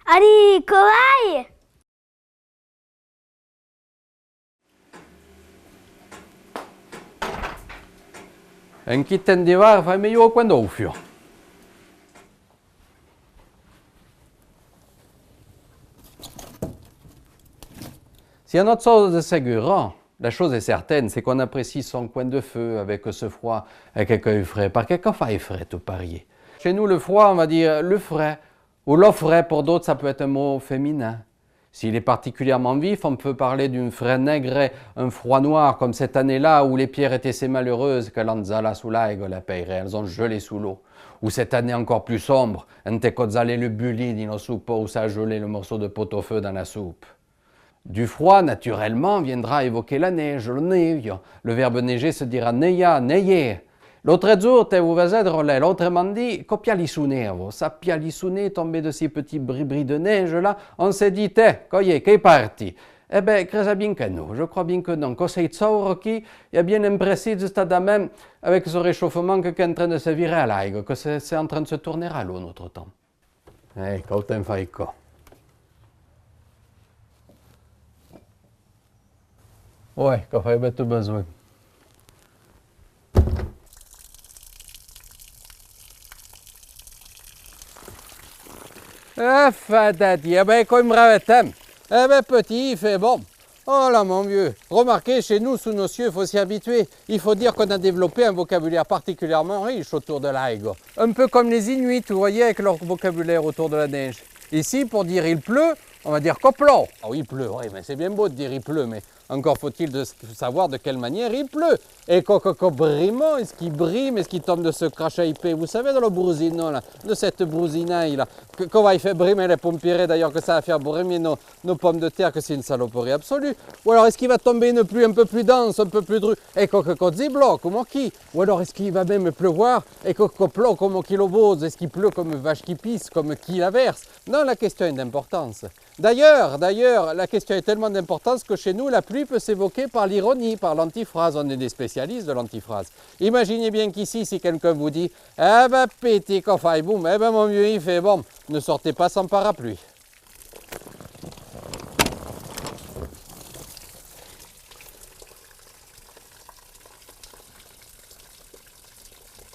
Allez, corail! Un kitten d'hiver fa meglio quando uffio. Si un autre chose de ségurant, la chose est certaine, c'est qu'on apprécie son coin de feu avec ce froid, avec quelques frais. Par quelques failles frais, tout parier. Chez nous, le froid, on va dire le frais, ou l'offray, pour d'autres, ça peut être un mot féminin. S'il est particulièrement vif, on peut parler d'une fraie nègre, un froid noir, comme cette année-là où les pierres étaient si malheureuses que l'anzala sous l'aigle la paierait, elles ont gelé sous l'eau. Ou cette année encore plus sombre, un tecozzale le bulli dino soupo où ça a gelé le morceau de pot-au-feu dans la soupe. Du froid, naturellement, viendra évoquer la neige, le neio. Le verbe neiger se dira neia, neier. L'autre jour, te vous vedere, l'autrement dit, copialissunevo. Ça pialissuné, tombé de ces petits bris de neige là, on s'est dit, coye, qu'est parti? Eh bien, cresa bien que non, je crois bien que non. Quand c'est sauro qui, il y a bien impressé juste à même, avec ce réchauffement que est en train de se virer à l'aigre, que c'est en train de se tourner à l'eau notre temps. Eh, quand t'en fais quoi? Ouais, quand fai bête besoin. Ah, fatati, eh ben, comme ravetem. Eh ben, petit, il fait bon. Oh là, mon vieux. Remarquez, chez nous, sous nos cieux, il faut s'y habituer. Il faut dire qu'on a développé un vocabulaire particulièrement riche autour de l'aigle. Un peu comme les Inuits, vous voyez, avec leur vocabulaire autour de la neige. Ici, pour dire il pleut, on va dire coplo. Ah oui, il pleut, oui, mais c'est bien beau de dire il pleut, mais encore faut-il savoir de quelle manière il pleut. Et briment, est-ce qu'il brime, est-ce qu'il tombe de ce crachat épais? Vous savez, dans le brousino, là, de cette brousinaille, là, qu'on va y faire brimer les pompiers, d'ailleurs, que ça va faire brimer nos pommes de terre, que c'est une saloperie absolue. Ou alors, est-ce qu'il va tomber une pluie un peu plus dense, un peu plus drue, et ziblo, comme qui? Ou alors, est-ce qu'il va même pleuvoir, et plou comme kilobose? Est-ce qu'il pleut comme vache qui pisse, comme qui la verse? Non, la question est d'importance. D'ailleurs, la question est tellement d'importance que chez nous, la pluie peut s'évoquer par l'ironie, par l'antiphrase. On est des spécialistes de l'antiphrase. Imaginez bien qu'ici, si quelqu'un vous dit « Eh ben, petit, qu'on faille boum, eh ben, mon vieux, il fait bon », ne sortez pas sans parapluie.